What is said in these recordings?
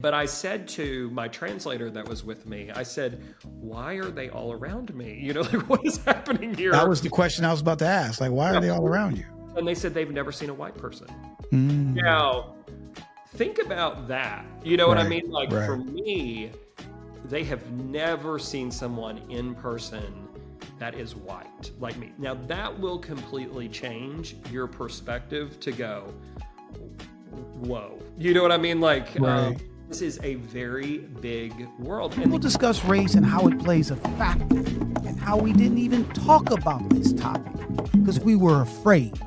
But I said to my translator that was with me, I said, why are they all around me? Like, what is happening here? That was the question I was about to ask. Like, why are they all around you? And they said they've never seen a white person. Mm. Now, think about that. You know what I mean? Like, right. For me, they have never seen someone in person that is white like me. Now, that will completely change your perspective to go, whoa. You know what I mean? Like, right. This is a very big world. And we'll discuss race and how it plays a factor and how we didn't even talk about this topic because we were afraid.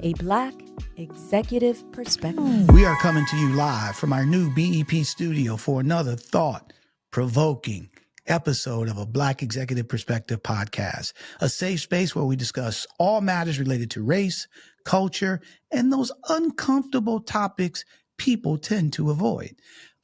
A Black Executive Perspective. We are coming to you live from our new BEP studio for another thought-provoking episode of a Black Executive Perspective podcast, a safe space where we discuss all matters related to race, culture, and those uncomfortable topics people tend to avoid.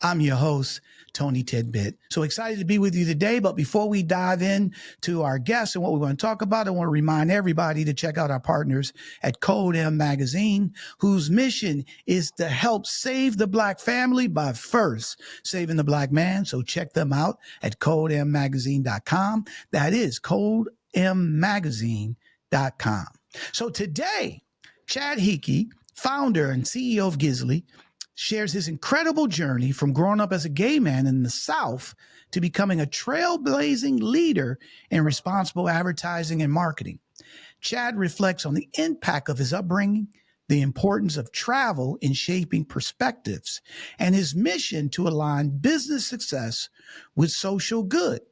I'm your host, Tony Tidbit. So excited to be with you today. But before we dive in to our guests and what we're going to talk about, I want to remind everybody to check out our partners at Code M Magazine, whose mission is to help save the Black family by first saving the Black man. So check them out at codemmagazine.com. That is codemmagazine.com. So today, Chad Hickey, founder and CEO of Givsly, shares his incredible journey from growing up as a gay man in the South to becoming a trailblazing leader in responsible advertising and marketing. Chad reflects on the impact of his upbringing, the importance of travel in shaping perspectives, and his mission to align business success with social good.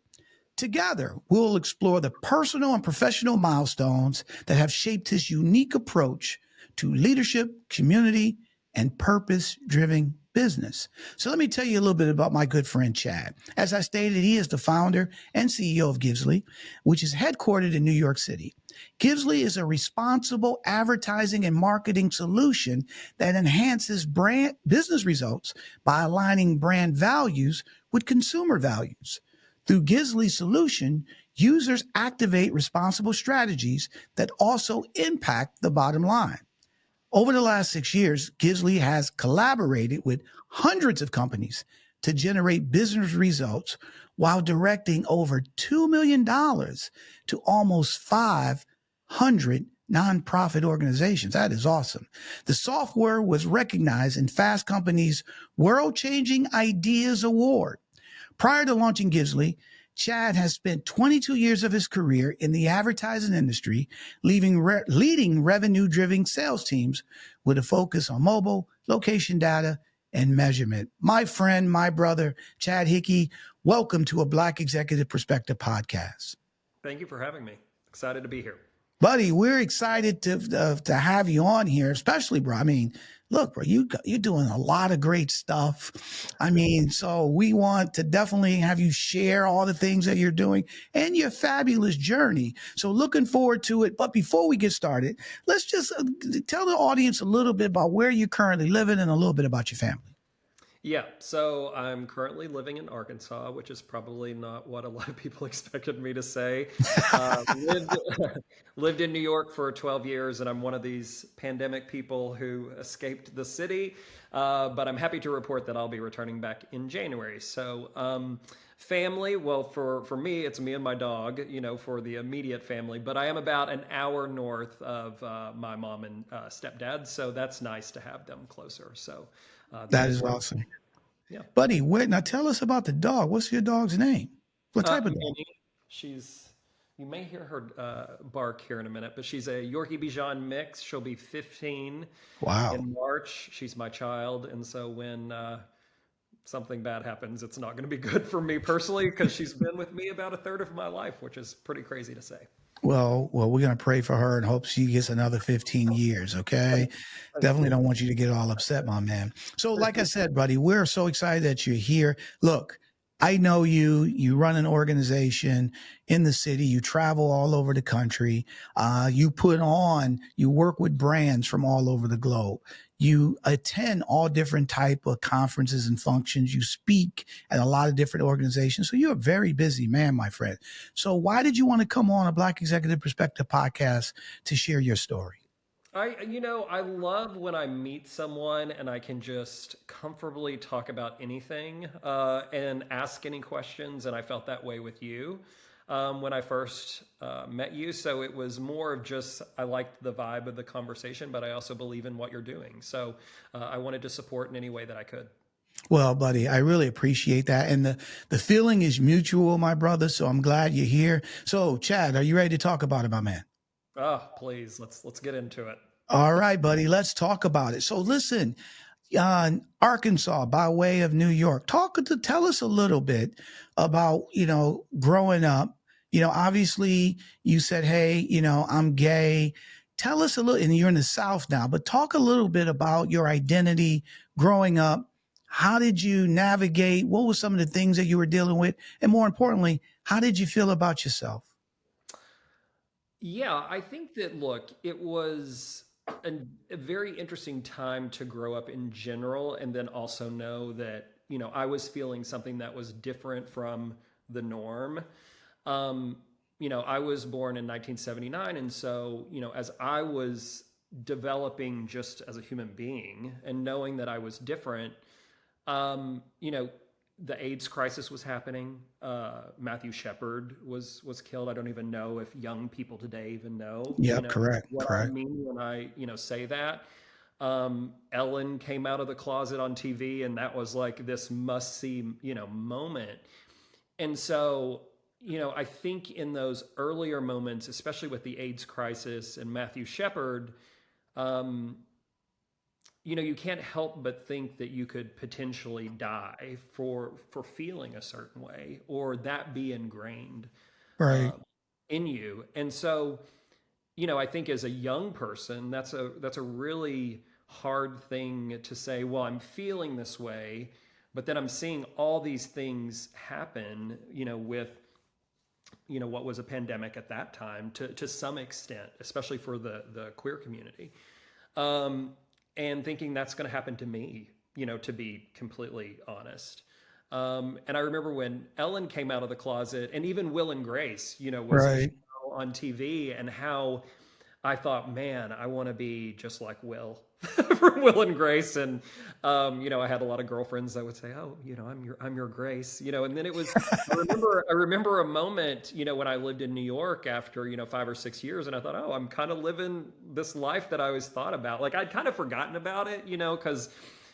Together, we'll explore the personal and professional milestones that have shaped his unique approach to leadership, community, and purpose-driven business. So let me tell you a little bit about my good friend, Chad. As I stated, he is the founder and CEO of Givsly, which is headquartered in New York City. Givsly is a responsible advertising and marketing solution that enhances brand business results by aligning brand values with consumer values. Through Givsly's solution, users activate responsible strategies that also impact the bottom line. Over the last 6 years, Givsly has collaborated with hundreds of companies to generate business results while directing over $2 million to almost 500 nonprofit organizations. That is awesome. The software was recognized in Fast Company's World Changing Ideas Award. Prior to launching Givsly, Chad has spent 22 years of his career in the advertising industry, leading revenue-driven sales teams with a focus on mobile, location data, and measurement. My friend, my brother, Chad Hickey, welcome to a Black Executive Perspective podcast. Thank you for having me. Excited to be here. Buddy, we're excited to have you on here, especially, bro. I mean, look, bro, you're doing a lot of great stuff. I mean, so we want to definitely have you share all the things that you're doing and your fabulous journey. So looking forward to it. But before we get started, let's just tell the audience a little bit about where you're currently living and a little bit about your family. Yeah, so I'm currently living in Arkansas, which is probably not what a lot of people expected me to say. Lived in New York for 12 years, and I'm one of these pandemic people who escaped the city. But I'm happy to report that I'll be returning back in January. So family, well, for me, it's me and my dog, for the immediate family. But I am about an hour north of my mom and stepdad, so that's nice to have them closer. So that is awesome. Yeah. Buddy, now tell us about the dog. What's your dog's name? What type of dog? You may hear her bark here in a minute, but she's a Yorkie Bichon mix. She'll be 15 in March. She's my child. And so when something bad happens, it's not going to be good for me personally because she's been with me about a third of my life, which is pretty crazy to say. Well, we're going to pray for her and hope she gets another 15 years, okay? Definitely don't want you to get all upset, my man. So like I said, buddy, we're so excited that you're here. Look, I know you run an organization in the city, you travel all over the country, you work with brands from all over the globe. You attend all different type of conferences and functions. You speak at a lot of different organizations. So you're a very busy man, my friend. So why did you want to come on a Black Executive Perspective podcast to share your story? I love when I meet someone and I can just comfortably talk about anything and ask any questions. And I felt that way with you when I first met you. So it was more of just, I liked the vibe of the conversation, but I also believe in what you're doing. So I wanted to support in any way that I could. Well, buddy, I really appreciate that. And the feeling is mutual, my brother. So I'm glad you're here. So, Chad, are you ready to talk about it, my man? Oh, please, let's get into it. All right, buddy, let's talk about it. So listen, Arkansas by way of New York, tell us a little bit about, growing up. Obviously you said, hey, I'm gay. Tell us a little, and you're in the South now, but talk a little bit about your identity growing up. How did you navigate? What were some of the things that you were dealing with? And more importantly, how did you feel about yourself? Yeah, I think that, look, it was a very interesting time to grow up in general, and then also know that, I was feeling something that was different from the norm. I was born in 1979. And so, as I was developing just as a human being and knowing that I was different, the AIDS crisis was happening. Matthew Shepard was killed. I don't even know if young people today even know, Yep, correct, what I correct. mean when I, say that. Ellen came out of the closet on TV, and that was like this must see, moment. And so, I think in those earlier moments, especially with the AIDS crisis and Matthew Shepard, you can't help but think that you could potentially die for feeling a certain way, or that be ingrained Right. um, in you. And so, I think as a young person, that's a really hard thing to say. Well, I'm feeling this way, but then I'm seeing all these things happen. With what was a pandemic at that time to some extent, especially for the queer community. And thinking that's going to happen to me, to be completely honest. And I remember when Ellen came out of the closet, and even Will and Grace, was a Right. show on TV, and how I thought, man, I want to be just like Will for Will and Grace. And, I had a lot of girlfriends that would say, oh, I'm your Grace, and then it was, I remember a moment, when I lived in New York after, 5 or 6 years, and I thought, oh, I'm kind of living this life that I always thought about. Like, I'd kind of forgotten about it, because,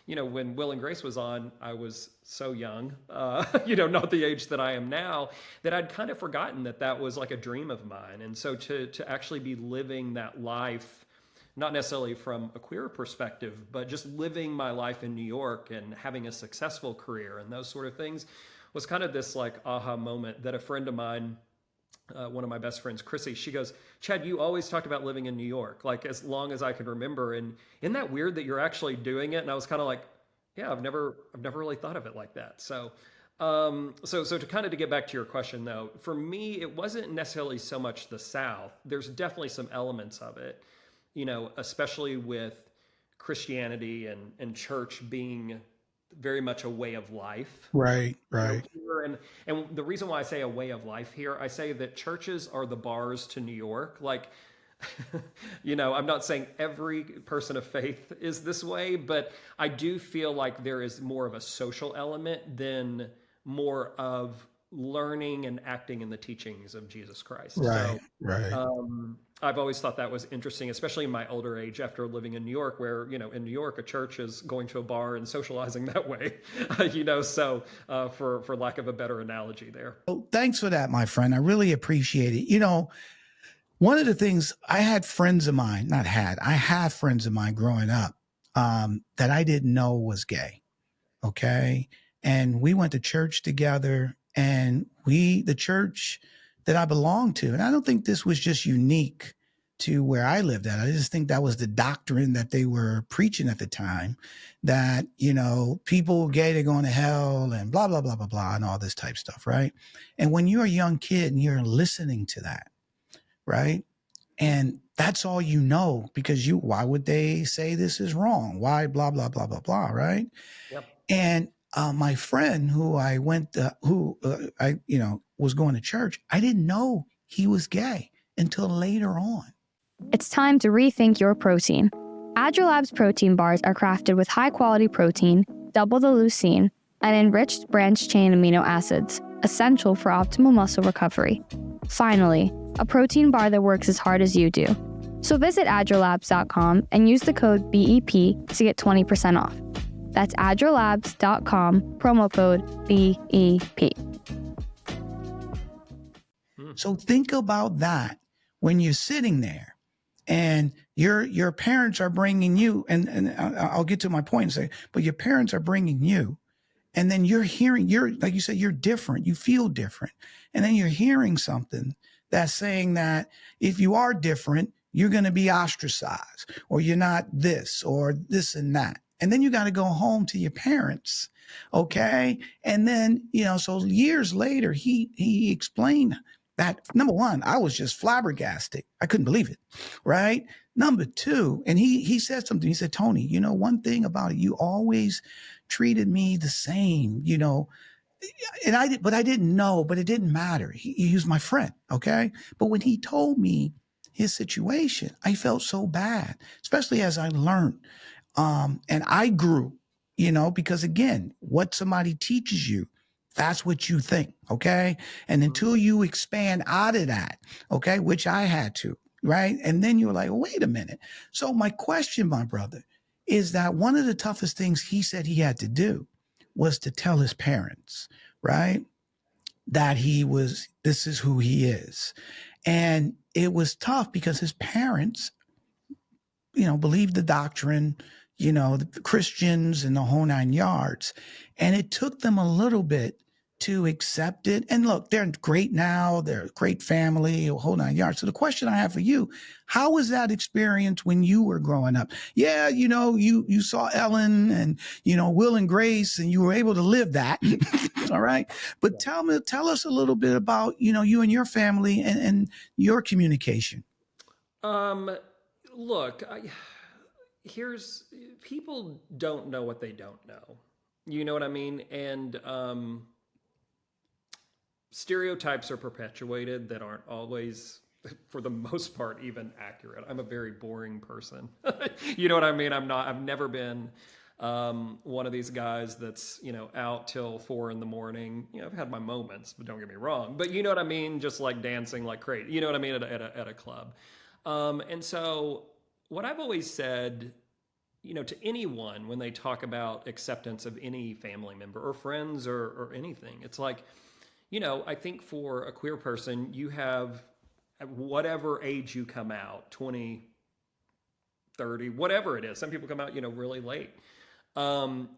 when Will and Grace was on, I was so young, not the age that I am now, that I'd kind of forgotten that was like a dream of mine. And so to actually be living that life, not necessarily from a queer perspective, but just living my life in New York and having a successful career and those sort of things, was kind of this like aha moment that a friend of mine, one of my best friends, Chrissy, she goes, Chad, you always talked about living in New York, like as long as I can remember. And isn't that weird that you're actually doing it? And I was kind of like, yeah, I've never really thought of it like that. So, so to kind of to get back to your question though, for me, it wasn't necessarily so much the South. There's definitely some elements of it, especially with Christianity and church being very much a way of life. Right. Right. And the reason why I say a way of life here, I say that churches are the bars to New York. Like, I'm not saying every person of faith is this way, but I do feel like there is more of a social element than more of learning and acting in the teachings of Jesus Christ. Right. So, Right. I've always thought that was interesting, especially in my older age after living in New York, where, in New York, a church is going to a bar and socializing that way, so for lack of a better analogy there. Oh, thanks for that, my friend. I really appreciate it. One of the things I have friends of mine growing up that I didn't know was gay. Okay. And we went to church together, and the church that I belonged to, and I don't think this was just unique to where I lived at. I just think that was the doctrine that they were preaching at the time, that, people gay, they're going to hell and blah, blah, blah, blah, blah, and all this type stuff. Right. And when you're a young kid and you're listening to that, right? And that's all because why would they say this is wrong? Why blah, blah, blah, blah, blah, right? Yep. And my friend who I went, was going to church, I didn't know he was gay until later on. It's time to rethink your protein. AgileLab's protein bars are crafted with high-quality protein, double the leucine, and enriched branched-chain amino acids, essential for optimal muscle recovery. Finally, a protein bar that works as hard as you do. So visit agilelabs.com and use the code BEP to get 20% off. That's agilelabs.com, promo code BEP. So think about that when you're sitting there and your parents are bringing you, and I'll get to my point and say, but your parents are bringing you, and then you're hearing, like you said, you're different, you feel different. And then you're hearing something that's saying that if you are different, you're going to be ostracized, or you're not this or this and that. And then you got to go home to your parents. Okay. And then, so years later, he explained that, number one, I was just flabbergasted. I couldn't believe it. Right. Number two, and he said something. He said, Tony, one thing about it, you always treated me the same, and I didn't know, but it didn't matter. He was my friend. Okay. But when he told me his situation, I felt so bad, especially as I learned. And I grew, because again, what somebody teaches you, that's what you think. Okay. And until you expand out of that, okay, which I had to, right. And then you're like, wait a minute. So my question, my brother, is that one of the toughest things he said he had to do was to tell his parents, right, that this is who he is. And it was tough because his parents, believed the doctrine, the Christians and the whole 9 yards. And it took them a little bit to accept it. And look, they're great now. They're a great family, a whole 9 yards. So the question I have for you, how was that experience when you were growing up? Yeah, you saw Ellen and, Will and Grace, and you were able to live that. All right. But tell us a little bit about, you and your family and your communication. Look, people don't know what they don't know. You know what I mean? And stereotypes are perpetuated that aren't always, for the most part, even accurate. I'm a very boring person. You know what I mean? I've never been one of these guys that's, out till 4 a.m. I've had my moments, but don't get me wrong. But you know what I mean? Just like dancing like crazy. You know what I mean? At a club. And so what I've always said, to anyone when they talk about acceptance of any family member or friends or anything, it's like, I think for a queer person, you have, at whatever age you come out, 20, 30, whatever it is. Some people come out, really late.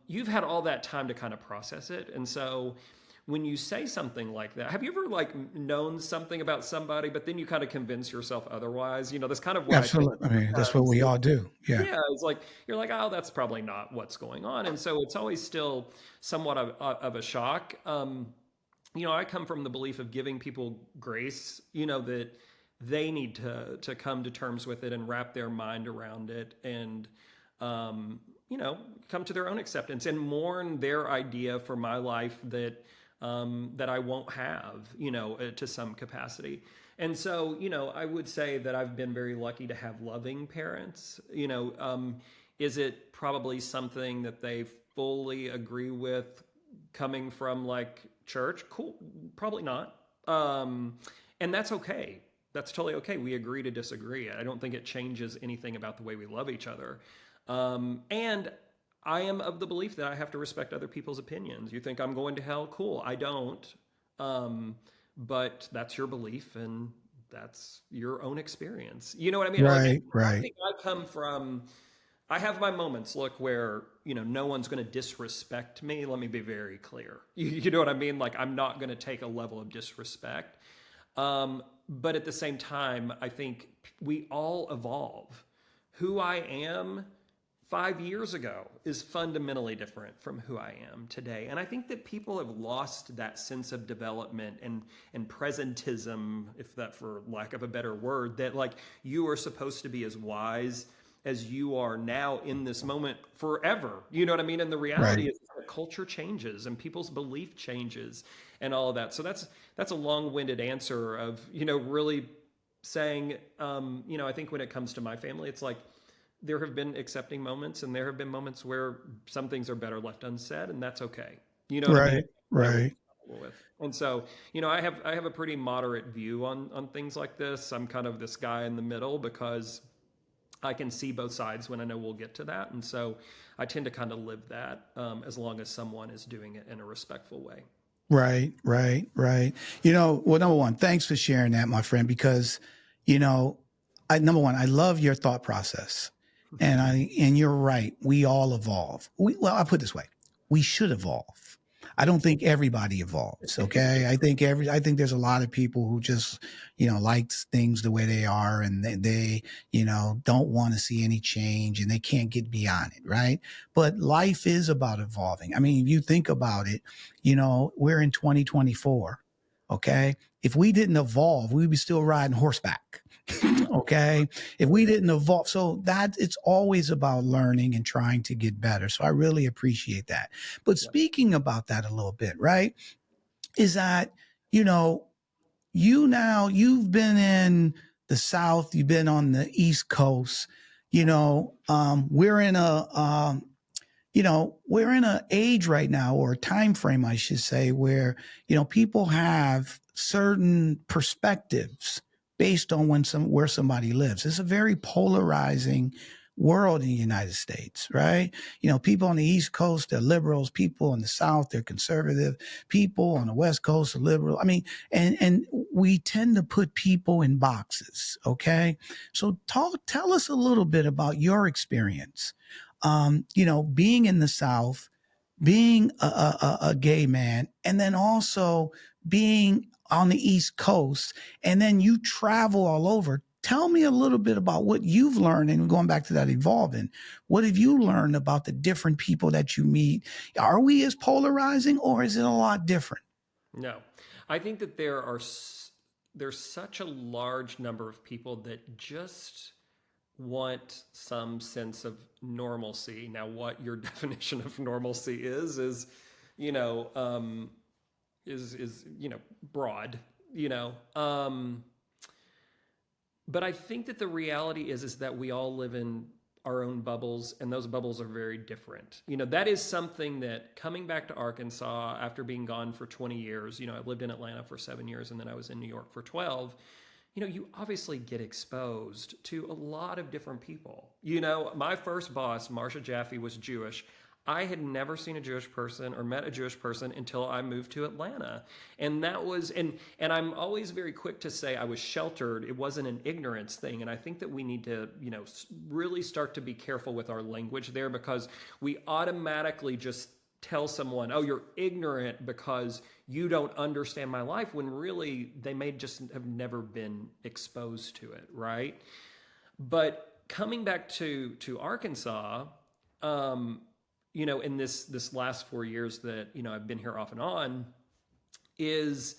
You've had all that time to kind of process it. And so when you say something like that, have you ever known something about somebody, but then you kind of convince yourself otherwise? That's kind of what Absolutely. I mean, that's what we all do. Yeah. Yeah. It's like, you're like, oh, that's probably not what's going on. And so it's always still somewhat of a shock. I come from the belief of giving people grace, that they need to come to terms with it and wrap their mind around it and, come to their own acceptance and mourn their idea for my life that I won't have, to some capacity. And so, I would say that I've been very lucky to have loving parents. Is it probably something that they fully agree with coming from church? Cool. Probably not. And that's okay. That's totally okay. We agree to disagree. I don't think it changes anything about the way we love each other. And I am of the belief that I have to respect other people's opinions. You think I'm going to hell? Cool. I don't. But that's your belief and that's your own experience. You know what I mean? Right. I think I have my moments, look, where, no one's going to disrespect me. Let me be very clear. You know what I mean? I'm not going to take a level of disrespect. But at the same time, I think we all evolve. Who I am 5 years ago is fundamentally different from who I am today. And I think that people have lost that sense of development and presentism, if that for lack of a better word, that you are supposed to be as wise as you are now in this moment forever. You know what I mean? And the reality is that culture changes and people's belief changes and all of that. So that's a long-winded answer of, really saying, I think when it comes to my family, it's like there have been accepting moments, and there have been moments where some things are better left unsaid, and that's okay. You know what I mean? Right. Right. With. And so, I have a pretty moderate view on things like this. I'm kind of this guy in the middle because I can see both sides when I know we'll get to that. And so I tend to kind of live that as long as someone is doing it in a respectful way. Right, right, right. Well, number one, thanks for sharing that, my friend, because, number one, I love your thought process. And you're right. We all evolve. I'll put it this way. We should evolve. I don't think everybody evolves. Okay. I think there's a lot of people who just, likes things the way they are, and they don't want to see any change, and they can't get beyond it. Right. But life is about evolving. I mean, if you think about it, we're in 2024. Okay. If we didn't evolve, we'd be still riding horseback. Okay. If we didn't evolve. So that it's always about learning and trying to get better. So I really appreciate that. But speaking about that a little bit, right, is that, you've been in the South, you've been on the East Coast, we're in an age right now, or a time frame, I should say, where, people have certain perspectives based on where somebody lives. It's a very polarizing world in the United States, right? People on the East Coast, they're liberals. People in the South, they're conservative. People on the West Coast are liberal. I mean, and we tend to put people in boxes. Okay. So tell us a little bit about your experience, being in the South, being a gay man, and then also being on the East Coast, and then you travel all over. Tell me a little bit about what you've learned, and going back to that evolving, what have you learned about the different people that you meet? Are we as polarizing, or is it a lot different? No, I think that there's such a large number of people that just want some sense of normalcy. Now, what your definition of normalcy is broad, but I think that the reality is that we all live in our own bubbles, and those bubbles are very different. That is something that, coming back to Arkansas after being gone for 20 years, I lived in Atlanta for 7 years, and then I was in New York for 12. You obviously get exposed to a lot of different people. My first boss, Marsha Jaffe, was Jewish. I had never seen a Jewish person or met a Jewish person until I moved to Atlanta. And that was, and I'm always very quick to say I was sheltered. It wasn't an ignorance thing. And I think that we need to, really start to be careful with our language there, because we automatically just tell someone, oh, you're ignorant because you don't understand my life, when really they may just have never been exposed to it, right? But coming back to Arkansas, in this last 4 years that, I've been here off and on, is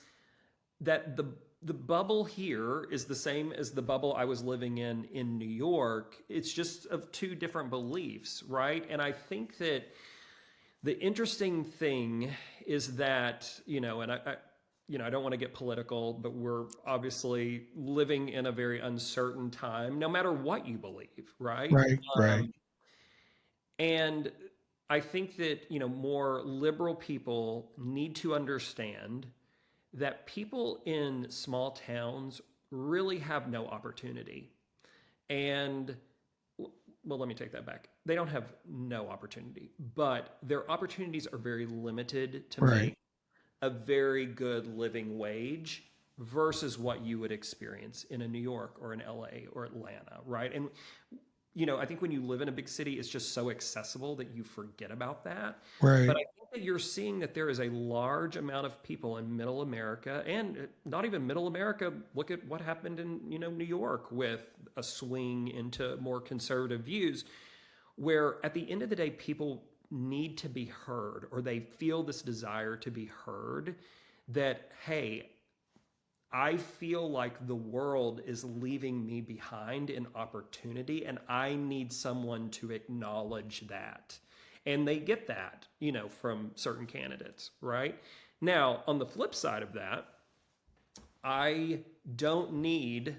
that the bubble here is the same as the bubble I was living in New York. It's just of two different beliefs, right? And I think that the interesting thing is that, and I don't want to get political, but we're obviously living in a very uncertain time, no matter what you believe, right? Right. And I think that, more liberal people need to understand that people in small towns really have no opportunity. And, well, let me take that back. They don't have no opportunity, but their opportunities are very limited to make a very good living wage versus what you would experience in a New York or an LA or Atlanta, right? And I think when you live in a big city, it's just so accessible that you forget about that. Right. But I think that you're seeing that there is a large amount of people in middle America, and not even middle America. Look at what happened in, New York, with a swing into more conservative views, where at the end of the day, people need to be heard, or they feel this desire to be heard that, hey, I feel like the world is leaving me behind in opportunity, and I need someone to acknowledge that. And they get that, from certain candidates, right? Now, on the flip side of that, I don't need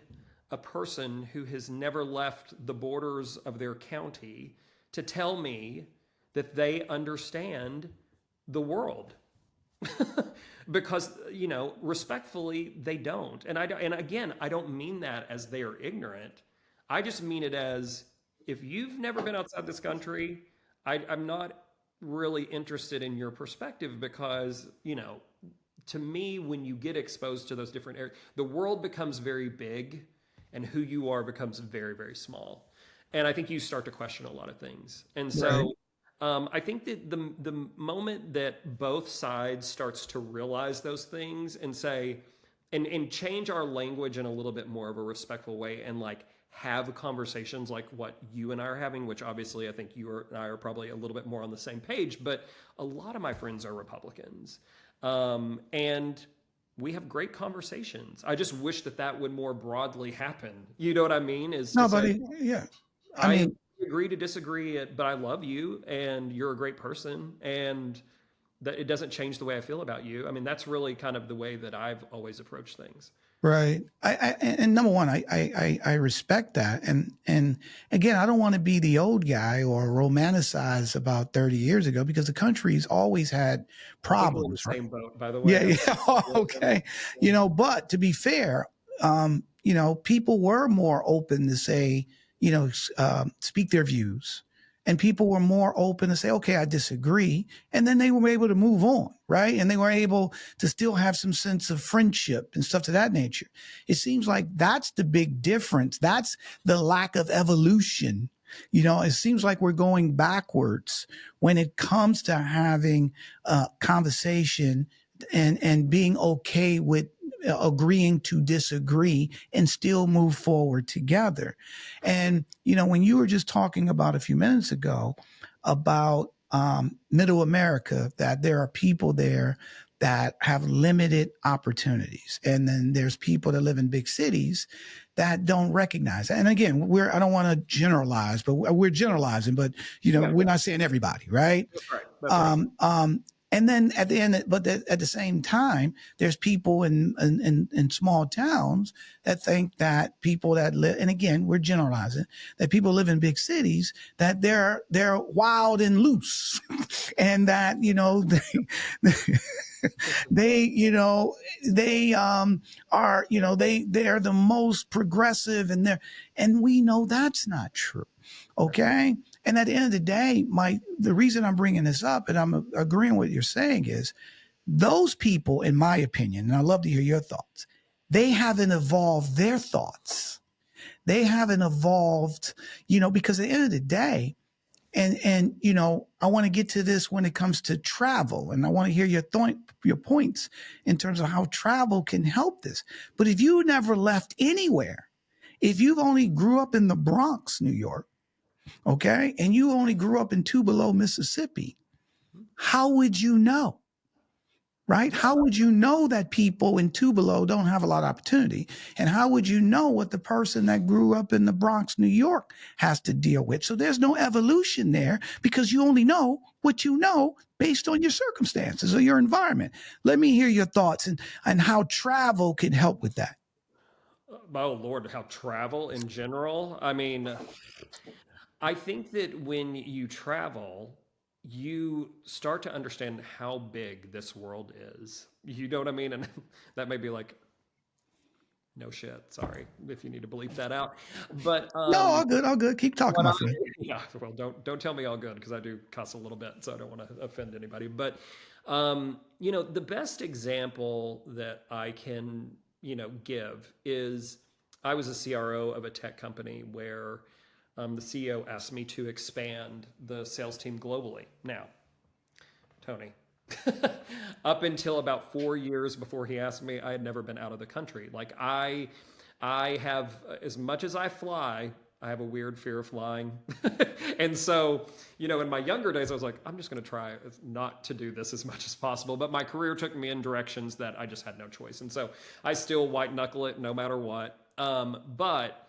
a person who has never left the borders of their county to tell me that they understand the world. Because, you know, respectfully, they don't. And again, I don't mean that as they are ignorant. I just mean it as, if you've never been outside this country, I'm not really interested in your perspective, because, you know, to me, when you get exposed to those different areas, the world becomes very big and who you are becomes very, very small. And I think you start to question a lot of things. And so I think that the moment that both sides starts to realize those things and say, and change our language in a little bit more of a respectful way, and like have conversations like what you and I are having, which obviously I think you and I are probably a little bit more on the same page, but a lot of my friends are Republicans. And we have great conversations. I just wish that that would more broadly happen. You know what I mean? Yeah. I agree to disagree, but I love you and you're a great person, and that it doesn't change the way I feel about you. I mean, that's really kind of the way that I've always approached things. Right. And number one, I respect that. And again, I don't want to be the old guy or romanticize about 30 years ago, because the country's always had problems. We're in the same boat, by the way. Yeah. Okay. You know, but to be fair, you know, people were more open to say, you know, speak their views. And people were more open to say, okay, I disagree. And then they were able to move on, right? And they were able to still have some sense of friendship and stuff to that nature. It seems like that's the big difference. That's the lack of evolution. You know, it seems like we're going backwards when it comes to having a conversation and being okay with agreeing to disagree and still move forward together. And, you know, when you were just talking about a few minutes ago about middle America, that there are people there that have limited opportunities. And then there's people that live in big cities that don't recognize that. And again, I don't want to generalize, but we're generalizing, but, you know, we're not saying everybody, right? That's right. And then at the end, but at the same time, there's people in small towns that think that people that live, and again, we're generalizing, that people live in big cities, that they're wild and loose, and that, you know, they you know, they are, you know, they're the most progressive, and we know that's not true. Okay. And at the end of the day, the reason I'm bringing this up and I'm agreeing with what you're saying is, those people, in my opinion, and I'd love to hear your thoughts, they haven't evolved their thoughts. They haven't evolved, you know, because at the end of the day, and you know, I want to get to this when it comes to travel, and I want to hear your points in terms of how travel can help this. But if you never left anywhere, if you've only grew up in the Bronx, New York, okay, and you only grew up in Tupelo, Mississippi, how would you know? Right? How would you know that people in Tupelo don't have a lot of opportunity? And how would you know what the person that grew up in the Bronx, New York has to deal with? So there's no evolution there, because you only know what you know based on your circumstances or your environment. Let me hear your thoughts and how travel can help with that. Oh Lord, how travel in general. I mean, I think that when you travel, you start to understand how big this world is. You know what I mean? And that may be like, no shit. Sorry if you need to bleep that out. But no, all good. Keep talking, my friend. Yeah, well, don't tell me all good, because I do cuss a little bit, so I don't want to offend anybody. But you know, the best example that I can, you know, give is, I was a CRO of a tech company where the CEO asked me to expand the sales team globally. Now, Tony, up until about 4 years before he asked me, I had never been out of the country. Like I have, as much as I fly, I have a weird fear of flying. And so, you know, in my younger days, I was like, I'm just going to try not to do this as much as possible. But my career took me in directions that I just had no choice. And so I still white knuckle it no matter what. But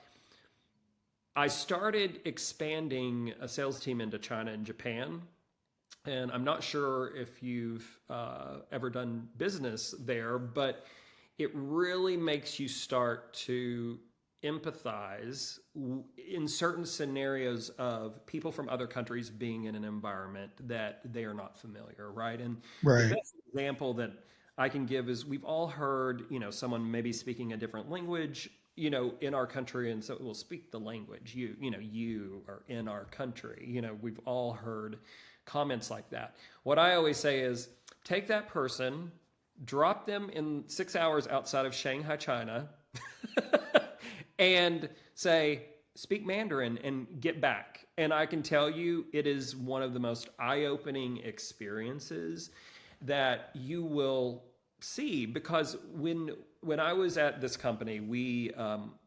I started expanding a sales team into China and Japan. And I'm not sure if you've ever done business there, but it really makes you start to empathize in certain scenarios of people from other countries being in an environment that they are not familiar, right? And the Right. best example that I can give is we've all heard, someone maybe speaking a different language, in our country, and so we'll speak the language. You are in our country. We've all heard comments like that. What I always say is take that person, drop them in 6 hours outside of Shanghai, China, and say, speak Mandarin and get back. And I can tell you, it is one of the most eye-opening experiences that you will see, because when I was at this company,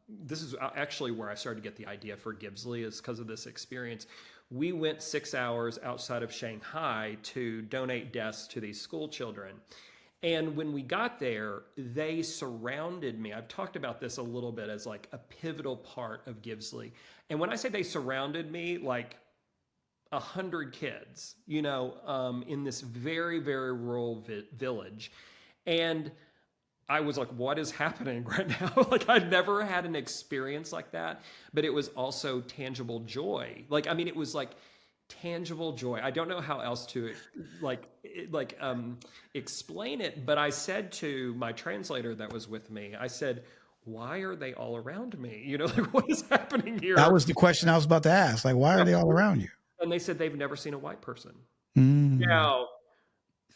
this is actually where I started to get the idea for Givsly, is because of this experience. We went 6 hours outside of Shanghai to donate desks to these school children. And when we got there, they surrounded me. I've talked about this a little bit as like a pivotal part of Givsly. And when I say they surrounded me, like 100 kids, in this very, very rural village. And I was like, what is happening right now? Like, I'd never had an experience like that, but it was also tangible joy. It was like tangible joy. I don't know how else to explain it, but I said to my translator that was with me, I said, why are they all around me? What is happening here? That was the question I was about to ask. Like, why are they all around you? And they said they've never seen a white person. Mm. Now,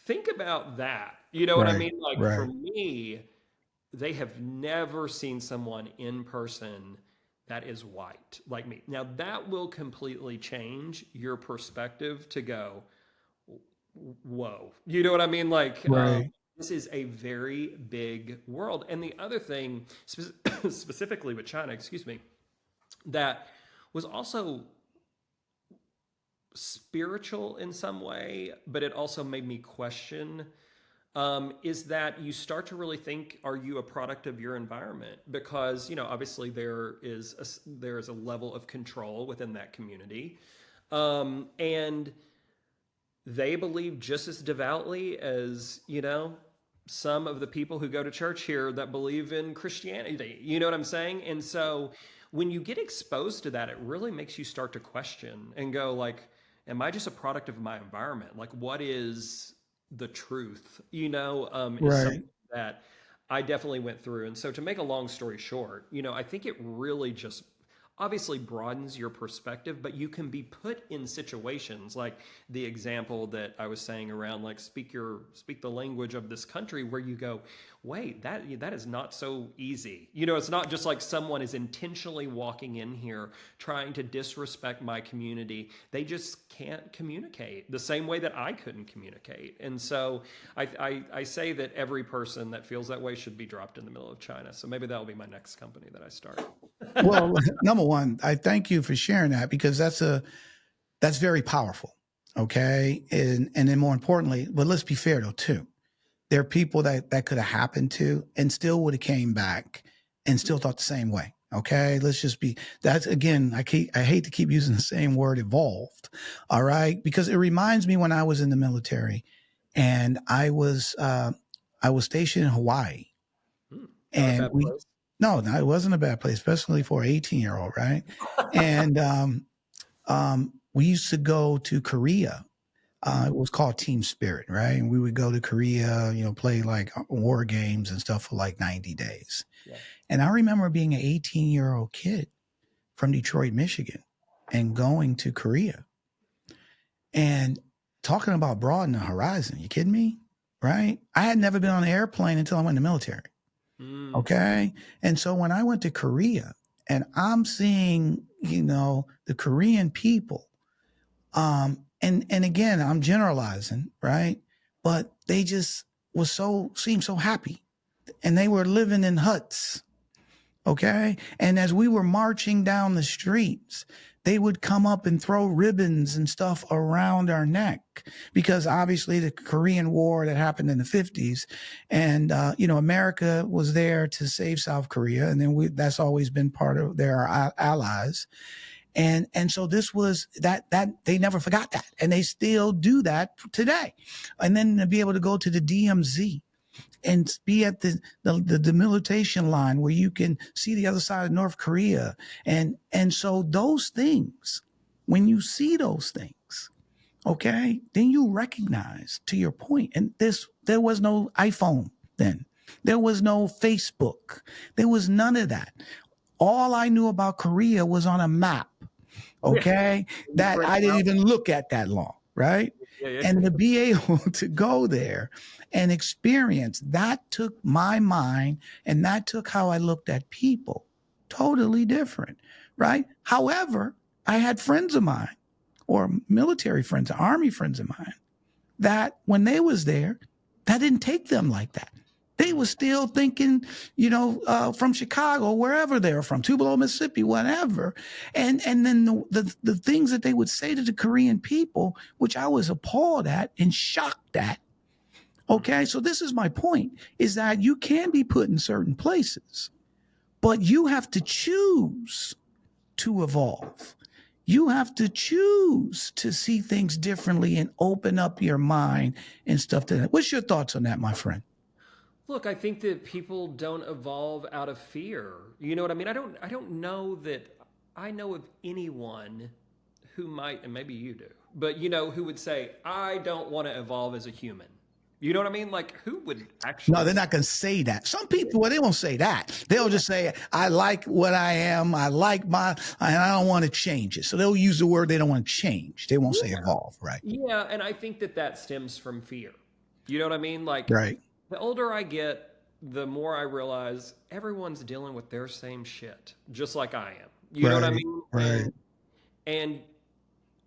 think about that. You know what I mean? Like, right. For me, they have never seen someone in person that is white like me. Now, that will completely change your perspective to go, whoa. You know what I mean? Like, right. This is a very big world. And the other thing, specifically with China, that was also spiritual in some way, but it also made me question, is that you start to really think, are you a product of your environment? Because, obviously there is a level of control within that community. And they believe just as devoutly as, some of the people who go to church here that believe in Christianity. You know what I'm saying? And so when you get exposed to that, it really makes you start to question and go like, am I just a product of my environment? Like, what is the truth? Is something that I definitely went through. And so to make a long story short, I think it really just obviously broadens your perspective, but you can be put in situations like the example that I was saying around like speak the language of this country, where you go, wait, that is not so easy. It's not just like someone is intentionally walking in here trying to disrespect my community. They just can't communicate the same way that I couldn't communicate. And so I say that every person that feels that way should be dropped in the middle of China. So maybe that'll be my next company that I start. Well, number one, I thank you for sharing that, because that's very powerful. Okay. And then more importantly, but let's be fair though, too. There are people that could have happened to and still would have came back and still thought the same way. Okay. Let's just be, that's again, I hate to keep using the same word, evolved. All right. Because it reminds me when I was in the military and I was stationed in Hawaii. And no, it wasn't a bad place, especially for an 18-year-old, right? And we used to go to Korea. It was called Team Spirit, right? And we would go to Korea, play like war games and stuff for like 90 days. Yeah. And I remember being an 18-year-old kid from Detroit, Michigan, and going to Korea and talking about broadening the horizon. You kidding me? Right? I had never been on an airplane until I went in the military. Okay. And so when I went to Korea and I'm seeing, the Korean people, and again, I'm generalizing, right? But they just seemed so happy, and they were living in huts. Okay. And as we were marching down the streets, they would come up and throw ribbons and stuff around our neck, because obviously the Korean War that happened in the 50s, and, America was there to save South Korea. And then that's always been part of their allies. And so this was that they never forgot that. And they still do that today. And then to be able to go to the DMZ and be at the demilitarization line where you can see the other side of North Korea. And so those things, when you see those things, okay, then you recognize, to your point, and there was no iPhone then. There was no Facebook. There was none of that. All I knew about Korea was on a map, okay, that I didn't even look at that long, right? And to be able to go there and experience, that took my mind and that took how I looked at people totally different, right? However, I had friends of mine or military friends, army friends of mine, that when they was there, that didn't take them like that. They were still thinking, from Chicago, wherever they're from, Tupelo, Mississippi, whatever. And then the things that they would say to the Korean people, which I was appalled at and shocked at. Okay, so this is my point, is that you can be put in certain places, but you have to choose to evolve. You have to choose to see things differently and open up your mind and stuff to that. What's your thoughts on that, my friend? Look, I think that people don't evolve out of fear. You know what I mean? I don't know that I know of anyone who might, and maybe you do, but who would say, I don't want to evolve as a human. You know what I mean? Like, who would actually? No, they're not going to say that. Some people, well, they won't say that. They'll just say, I like what I am. I like and I don't want to change it. So they'll use the word they don't want to change. They won't say evolve, right? Yeah, and I think that stems from fear. You know what I mean? Like, right. The older I get, the more I realize everyone's dealing with their same shit, just like I am. You know what I mean? Right. And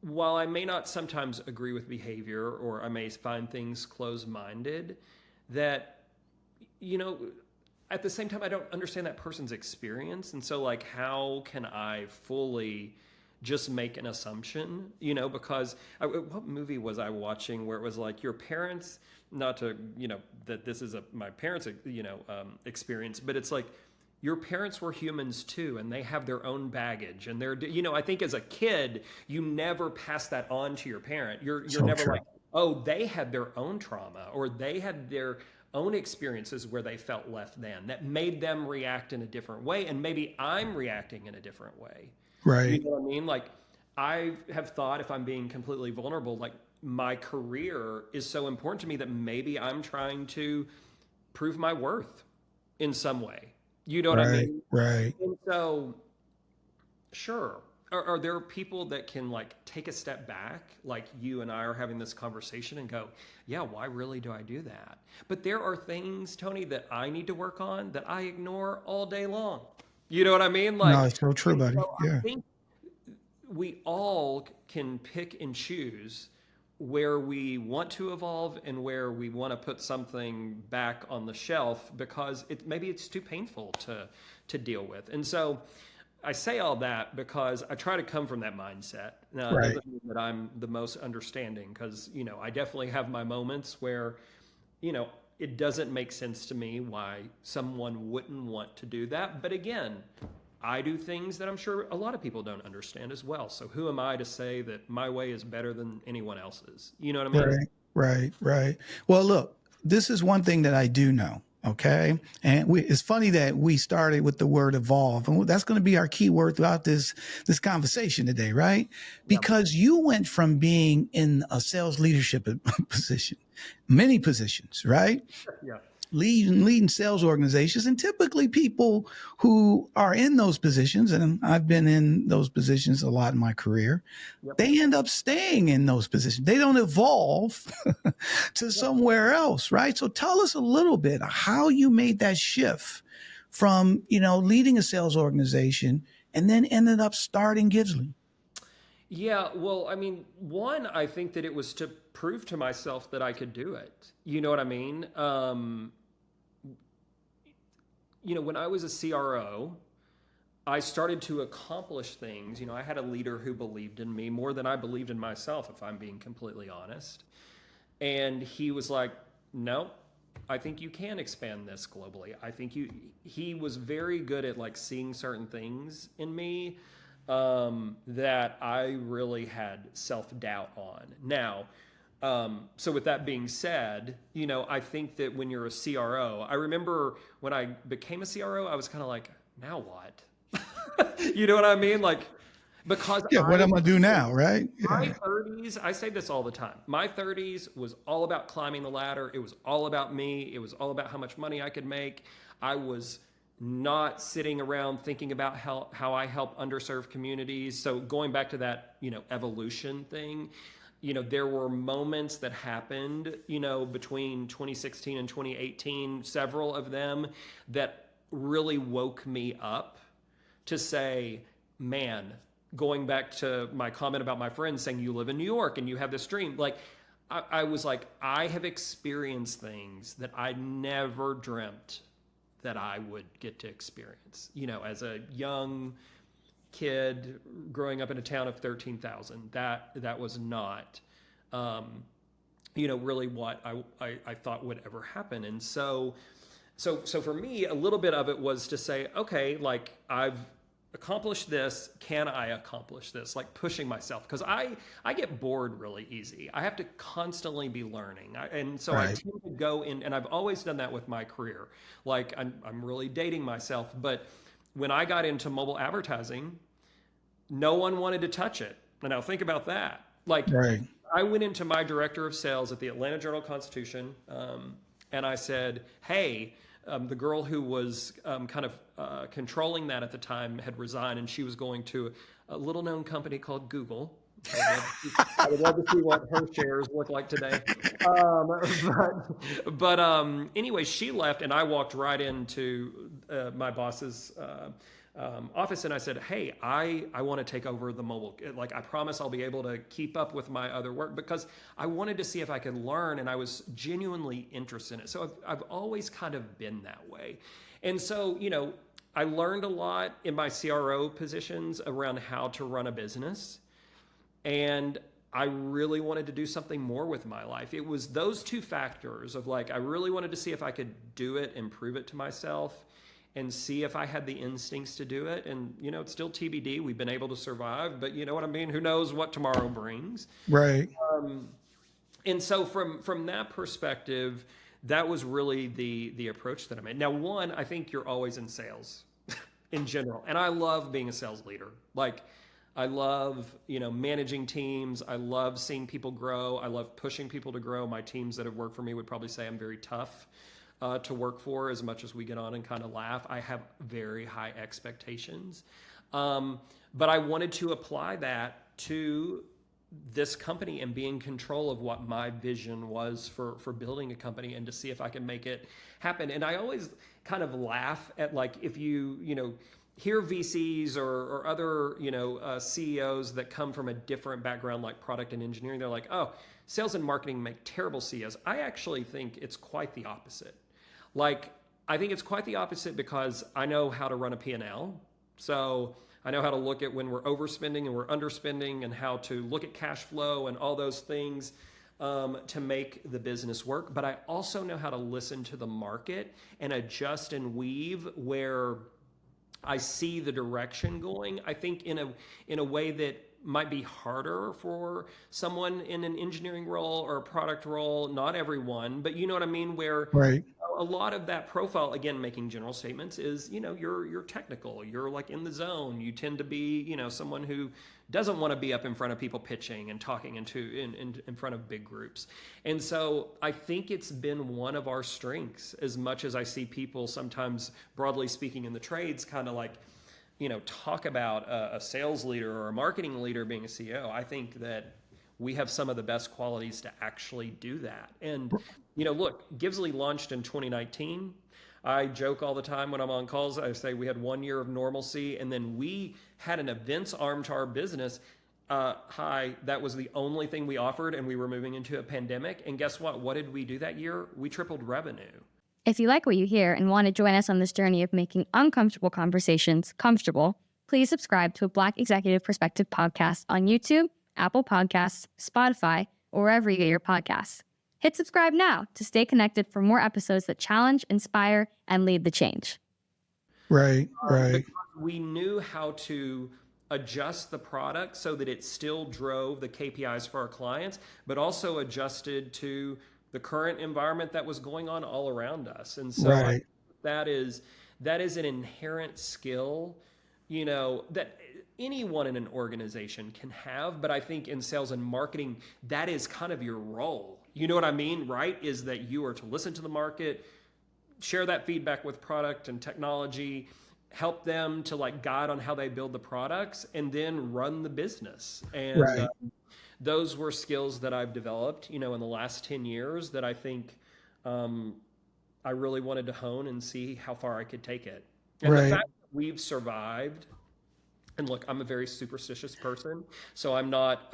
while I may not sometimes agree with behavior, or I may find things closed-minded, that, at the same time, I don't understand that person's experience. And so, like, how can I fully just make an assumption, because what movie was I watching where it was like your parents, not to, that this is my parents', experience, but it's like your parents were humans too, and they have their own baggage, and they're, I think as a kid, you never pass that on to your parent. You're so never true. Like, oh, they had their own trauma, or they had their own experiences where they felt less than, that made them react in a different way, and maybe I'm reacting in a different way. Right. You know what I mean? Like, I have thought, if I'm being completely vulnerable, like, my career is so important to me that maybe I'm trying to prove my worth in some way. You know what I mean? Right. And so, sure. Are there people that can, like, take a step back, like you and I are having this conversation, and go, yeah, why really do I do that? But there are things, Tony, that I need to work on that I ignore all day long. You know what I mean? Like, no, it's so true, buddy. Yeah. I think we all can pick and choose where we want to evolve and where we want to put something back on the shelf because maybe it's too painful to deal with. And so I say all that because I try to come from that mindset. Now, it doesn't mean that I'm the most understanding, because, I definitely have my moments where, it doesn't make sense to me why someone wouldn't want to do that. But again, I do things that I'm sure a lot of people don't understand as well. So who am I to say that my way is better than anyone else's? You know what I mean? Right. Well, look, this is one thing that I do know. Okay. And it's funny that we started with the word evolve, and that's going to be our key word throughout this conversation today, right? Because you went from being in a sales leadership position, many positions, right? Yeah. Leading sales organizations, and typically people who are in those positions, and I've been in those positions a lot in my career, they end up staying in those positions. They don't evolve to somewhere else, right? So tell us a little bit how you made that shift from, leading a sales organization and then ended up starting Givsly. Yeah, well, I mean, one, I think that it was to prove to myself that I could do it. You know what I mean? When I was a CRO, I started to accomplish things. I had a leader who believed in me more than I believed in myself, if I'm being completely honest. And he was like, no, I think you can expand this globally. I think he was very good at, like, seeing certain things in me that I really had self-doubt on. Now, So with that being said, I think that when you're a CRO, I remember when I became a CRO, I was kind of like, now what? You know what I mean? Like, because what am I do now, right? My 30s, I say this all the time. My 30s was all about climbing the ladder. It was all about me. It was all about how much money I could make. I was not sitting around thinking about how I help underserved communities. So going back to that, evolution thing, there were moments that happened, between 2016 and 2018, several of them that really woke me up to say, man, going back to my comment about my friend saying you live in New York and you have this dream, like I was like, I have experienced things that I never dreamt that I would get to experience, as a young kid growing up in a town of 13,000, that was not, really what I thought would ever happen. And so for me, a little bit of it was to say, okay, like I've accomplished this. Can I accomplish this? Like pushing myself, because I get bored really easy. I have to constantly be learning. I tend to go in, and I've always done that with my career. Like I'm really dating myself, but when I got into mobile advertising, no one wanted to touch it. And now think about that. Like I went into my director of sales at the Atlanta Journal-Constitution, and I said, hey, the girl who was controlling that at the time had resigned, and she was going to a little-known company called Google. I would love to see what her shares look like today. But anyway, she left, and I walked right into my boss's office, and I said, hey, I want to take over the mobile. Like, I promise I'll be able to keep up with my other work, because I wanted to see if I could learn, and I was genuinely interested in it. So I've always kind of been that way. And so, I learned a lot in my CRO positions around how to run a business. And I really wanted to do something more with my life. It was those two factors of like, I really wanted to see if I could do it and prove it to myself and see if I had the instincts to do it. And, it's still TBD. We've been able to survive, but you know what I mean? Who knows what tomorrow brings? Right. And so from that perspective, that was really the approach that I made. Now, one, I think you're always in sales in general. And I love being a sales leader. Like, I love, managing teams. I love seeing people grow. I love pushing people to grow. My teams that have worked for me would probably say I'm very tough to work for, as much as we get on and kind of laugh. I have very high expectations. But I wanted to apply that to this company and be in control of what my vision was for building a company, and to see if I can make it happen. And I always kind of laugh at, like, if you hear VCs or other, CEOs that come from a different background, like product and engineering, they're like, oh, sales and marketing make terrible CEOs. I actually think it's quite the opposite. Like, I think it's quite the opposite, because I know how to run a P&L. So I know how to look at when we're overspending and we're underspending, and how to look at cash flow and all those things to make the business work. But I also know how to listen to the market and adjust and weave where I see the direction going. I think in a way that might be harder for someone in an engineering role or a product role. Not everyone, but you know what I mean? Where a lot of that profile, again, making general statements, is, you're technical, you're like in the zone. You tend to be, someone who doesn't want to be up in front of people pitching and talking in front of big groups. And so I think it's been one of our strengths, as much as I see people sometimes, broadly speaking, in the trades kind of like, talk about a sales leader or a marketing leader being a CEO. I think that we have some of the best qualities to actually do that. And, look, Givsly launched in 2019. I joke all the time when I'm on calls. I say we had 1 year of normalcy, and then we had an events arm to our business. That was the only thing we offered, and we were moving into a pandemic. And guess what? What did we do that year? We tripled revenue. If you like what you hear and want to join us on this journey of making uncomfortable conversations comfortable, please subscribe to a Black Executive Perspective podcast on YouTube, Apple Podcasts, Spotify, or wherever you get your podcasts. Hit subscribe now to stay connected for more episodes that challenge, inspire, and lead the change. Right. Because we knew how to adjust the product so that it still drove the KPIs for our clients, but also adjusted to the current environment that was going on all around us. And so Right. that is an inherent skill, that anyone in an organization can have. But I think in sales and marketing, that is kind of your role. You know what I mean, right? Is that you are to listen to the market, share that feedback with product and technology, help them to like guide on how they build the products, and then run the business. And Right. those were skills that I've developed, in the last 10 years that I think I really wanted to hone and see how far I could take it. And the Right. fact that we've survived, and look, I'm a very superstitious person, so I'm not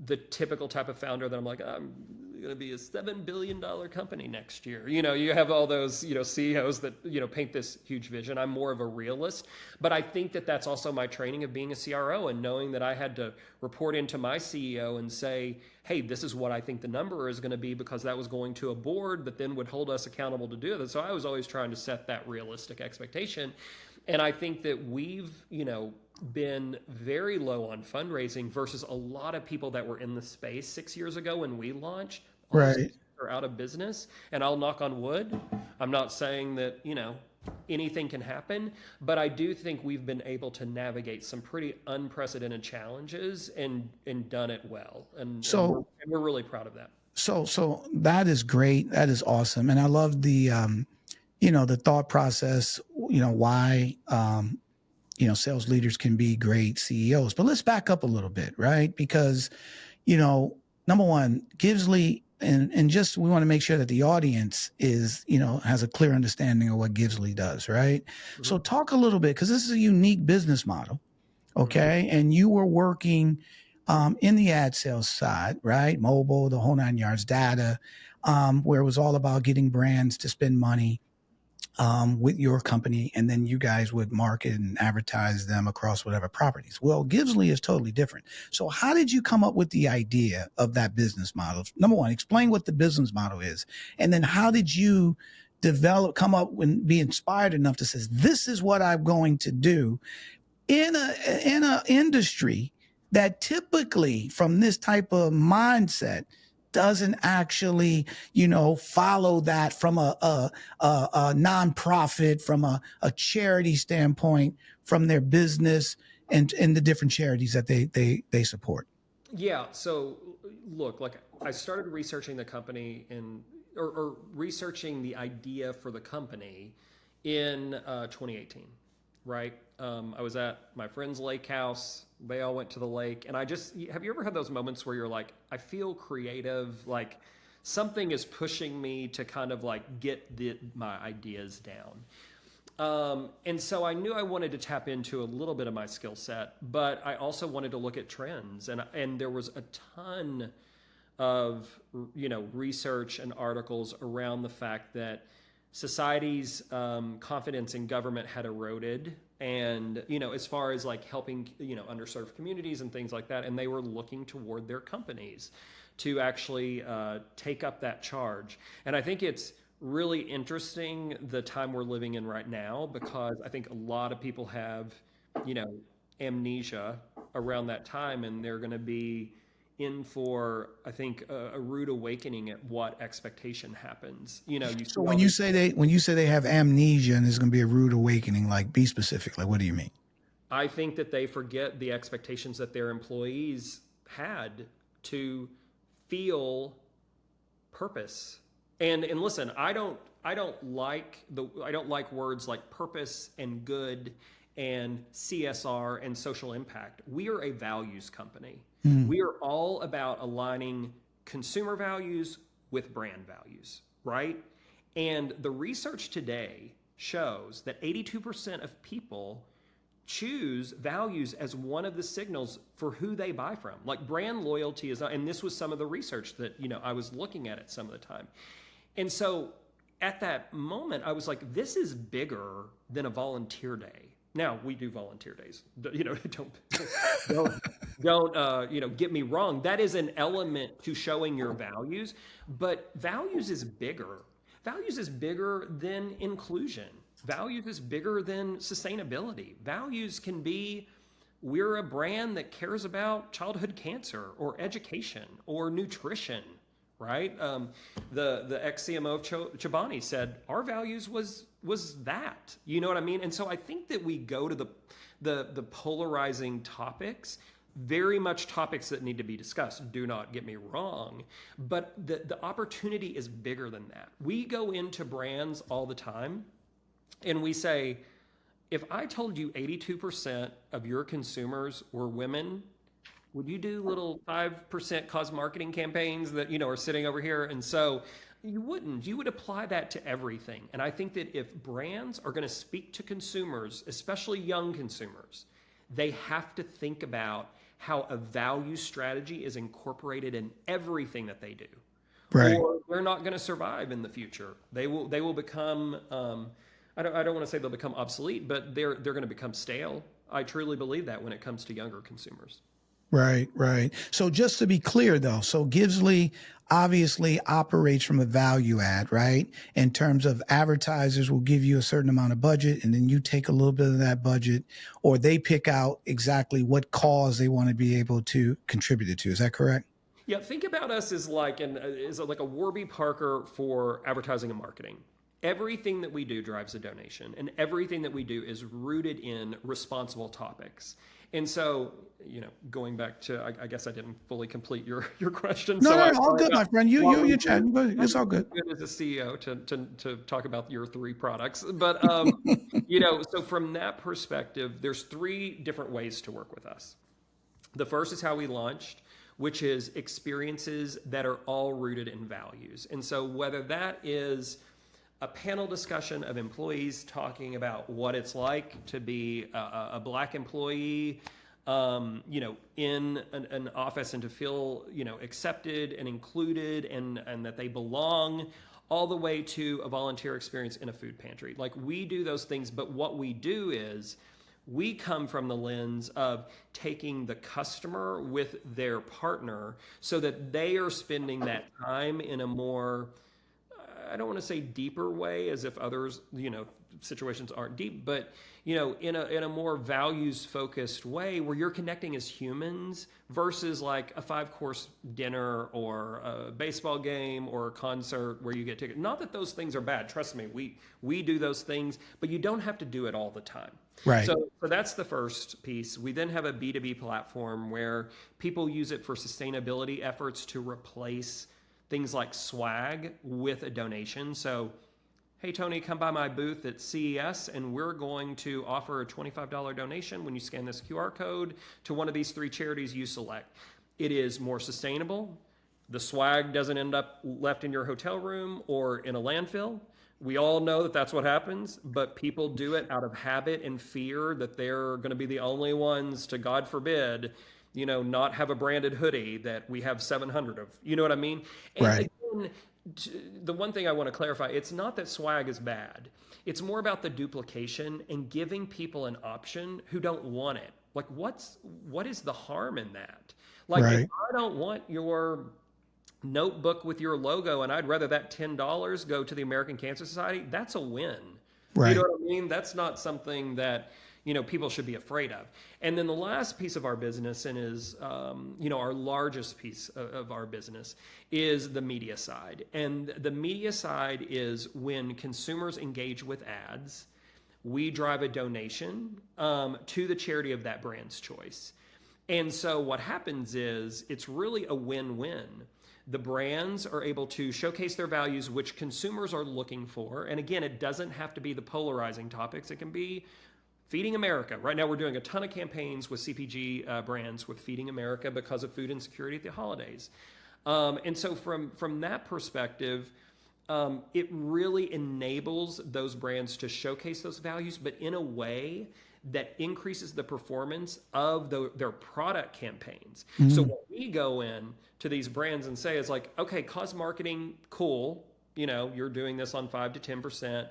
the typical type of founder that I'm like, I'm going to be a $7 billion company next year. You have all those, CEOs that, paint this huge vision. I'm more of a realist, but I think that that's also my training of being a CRO and knowing that I had to report into my CEO and say, hey, this is what I think the number is going to be, because that was going to a board that then would hold us accountable to do that. So I was always trying to set that realistic expectation. And I think that we've, been very low on fundraising versus a lot of people that were in the space 6 years ago when we launched. All those Right. are out of business. And I'll knock on wood. I'm not saying that, anything can happen, but I do think we've been able to navigate some pretty unprecedented challenges and done it well. And we're really proud of that. So that is great. That is awesome. And I love the, the thought process, why, sales leaders can be great CEOs. But let's back up a little bit, right? Because, number one, Givsly, and just we want to make sure that the audience is, has a clear understanding of what Givsly does, right? Mm-hmm. So talk a little bit, because this is a unique business model, okay? Mm-hmm. And you were working in the ad sales side, right? Mobile, the whole 9 yards, data, where it was all about getting brands to spend money with your company, and then you guys would market and advertise them across whatever properties. Well, Givsly is totally different. So how did you come up with the idea of that business model? Number one, explain what the business model is. And then how did you come up and be inspired enough to say, this is what I'm going to do in a industry that typically, from this type of mindset, doesn't actually, follow that from a nonprofit, from a charity standpoint, from their business and the different charities that they support? Yeah. So look, like I started researching the company or researching the idea for the company in 2018, right? I was at my friend's lake house. They all went to the lake. And have you ever had those moments where you're like, I feel creative, like something is pushing me to kind of like get my ideas down. And so I knew I wanted to tap into a little bit of my skill set, but I also wanted to look at trends. And there was a ton of, research and articles around the fact that society's confidence in government had eroded. And, as far as like helping, underserved communities and things like that, and they were looking toward their companies to actually take up that charge. And I think it's really interesting the time we're living in right now, because I think a lot of people have, amnesia around that time, and they're going to be in for, I think, a rude awakening at what expectation happens. So when you say they have amnesia and there's going to be a rude awakening, like, be specific. Like, what do you mean? I think that they forget the expectations that their employees had to feel purpose. And listen, I don't like words like purpose and good and CSR and social impact. We are a values company. We are all about aligning consumer values with brand values, right? And the research today shows that 82% of people choose values as one of the signals for who they buy from. Like brand loyalty is not, and this was some of the research that, I was looking at some of the time. And so at that moment, I was like, this is bigger than a volunteer day. Now, we do volunteer days. Don't get me wrong. That is an element to showing your values, but values is bigger. Values is bigger than inclusion. Values is bigger than sustainability. Values can be we're a brand that cares about childhood cancer or education or nutrition, right? The ex-CMO of Chobani said our values was that, you know what I mean? And so I think that we go to the polarizing topics, very much topics that need to be discussed. Do not get me wrong, but the opportunity is bigger than that. We go into brands all the time and we say, if I told you 82% of your consumers were women, would you do little 5% cause marketing campaigns that, are sitting over here? And so you wouldn't. You would apply that to everything. And I think that if brands are going to speak to consumers, especially young consumers, they have to think about how a value strategy is incorporated in everything that they do. Right. Or they're not going to survive in the future. They will become I don't want to say they'll become obsolete, but they're going to become stale. I truly believe that when it comes to younger consumers. Right, right. So just to be clear, though, so Givsly obviously operates from a value add, right? In terms of advertisers will give you a certain amount of budget, and then you take a little bit of that budget, or they pick out exactly what cause they want to be able to contribute it to. Is that correct? Yeah, think about us as like a Warby Parker for advertising and marketing. Everything that we do drives a donation, and everything that we do is rooted in responsible topics. And so, going back to, I guess I didn't fully complete your question. No, so all good, my friend. You chat. It's all good. Good as a CEO to talk about your 3 products, but so from that perspective, there's 3 different ways to work with us. The first is how we launched, which is experiences that are all rooted in values. And so whether that is a panel discussion of employees talking about what it's like to be a Black employee, in an office, and to feel, accepted and included, and that they belong, all the way to a volunteer experience in a food pantry. Like, we do those things, but what we do is we come from the lens of taking the customer with their partner so that they are spending that time in a more, I don't want to say deeper way, as if others, situations aren't deep, but, in a more values focused way where you're connecting as humans versus like a 5-course dinner or a baseball game or a concert where you get tickets. Not that those things are bad. Trust me, we do those things, but you don't have to do it all the time. Right. So that's the first piece. We then have a B2B platform where people use it for sustainability efforts to replace things like swag with a donation. So, hey, Tony, come by my booth at CES, and we're going to offer a $25 donation when you scan this QR code to one of these 3 charities you select. It is more sustainable. The swag doesn't end up left in your hotel room or in a landfill. We all know that that's what happens, but people do it out of habit and fear that they're going to be the only ones to, God forbid, not have a branded hoodie that we have 700 of. You know what I mean? And right. Again, the one thing I want to clarify, it's not that swag is bad. It's more about the duplication and giving people an option who don't want it. Like, what is the harm in that? Like, right. If I don't want your notebook with your logo and I'd rather that $10 go to the American Cancer Society, that's a win. Right. You know what I mean? That's not something that people should be afraid of. And then the last piece of our business, and is, our largest piece of our business, is the media side. And the media side is when consumers engage with ads, we drive a donation to the charity of that brand's choice. And so what happens is it's really a win-win. The brands are able to showcase their values, which consumers are looking for. And again, it doesn't have to be the polarizing topics. It can be Feeding America. Right now, we're doing a ton of campaigns with CPG brands with Feeding America because of food insecurity at the holidays. And so from that perspective, it really enables those brands to showcase those values, but in a way that increases the performance of their product campaigns. Mm-hmm. So what we go in to these brands and say is like, okay, cause marketing, cool. You're doing this on 5 to 10%.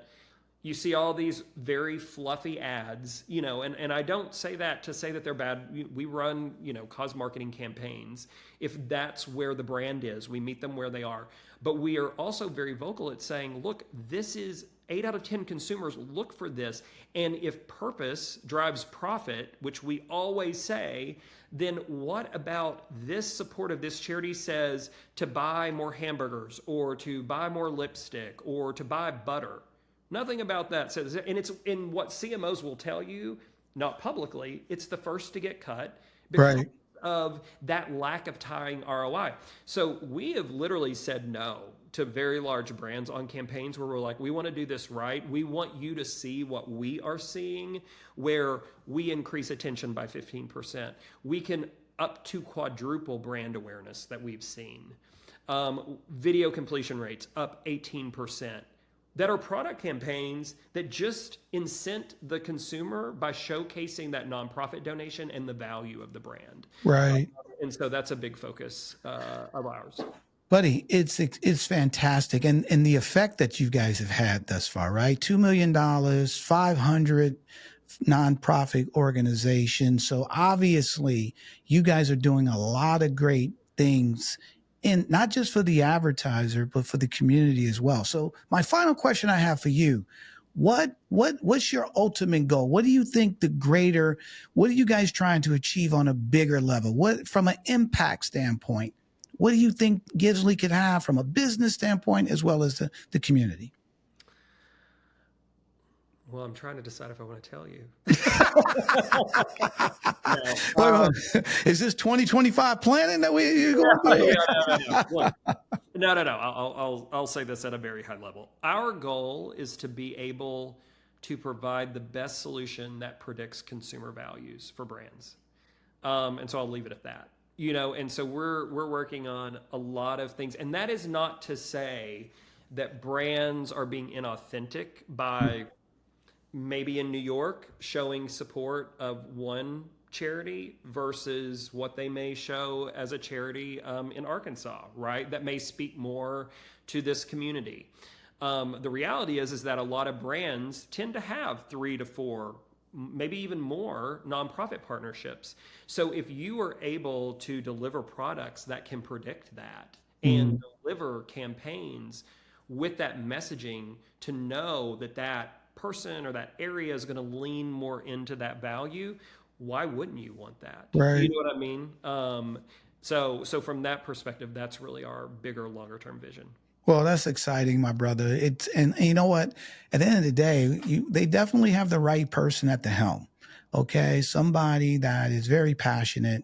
you see all these very fluffy ads, and I don't say that to say that they're bad. We run, cause marketing campaigns. If that's where the brand is, we meet them where they are. But we are also very vocal at saying, look, this is 8 out of 10 consumers look for this. And if purpose drives profit, which we always say, then what about this support of this charity says to buy more hamburgers or to buy more lipstick or to buy butter? Nothing about that says, and it's in what CMOs will tell you, not publicly, it's the first to get cut because of that lack of tying ROI. So we have literally said no to very large brands on campaigns where we're like, we want to do this right. We want you to see what we are seeing, where we increase attention by 15%. We can up to quadruple brand awareness that we've seen. Video completion rates up 18%. That are product campaigns that just incent the consumer by showcasing that nonprofit donation and the value of the brand. Right. And so that's a big focus of ours. Buddy, it's fantastic. And the effect that you guys have had thus far, right? $2 million, 500 nonprofit organizations. So obviously you guys are doing a lot of great things, and not just for the advertiser, but for the community as well. So my final question I have for you, what's your ultimate goal? What do you think what are you guys trying to achieve on a bigger level? What, from an impact standpoint, what do you think Givsly could have from a business standpoint as well as the community? Well, I'm trying to decide if I want to tell you. Is this 2025 planning that you're going to do? No. I'll say this at a very high level. Our goal is to be able to provide the best solution that predicts consumer values for brands. And so I'll leave it at that. And so we're working on a lot of things. And that is not to say that brands are being inauthentic by maybe in New York showing support of one charity versus what they may show as a charity in Arkansas, right? That may speak more to this community. The reality is that a lot of brands tend to have 3 to 4, maybe even more nonprofit partnerships. So if you are able to deliver products that can predict that and deliver campaigns with that messaging to know that person or that area is going to lean more into that value, why wouldn't you want that? Right. You know what I mean? So from that perspective, that's really our bigger, longer term vision. Well, that's exciting, my brother. And you know what? At the end of the day, they definitely have the right person at the helm. Okay, somebody that is very passionate,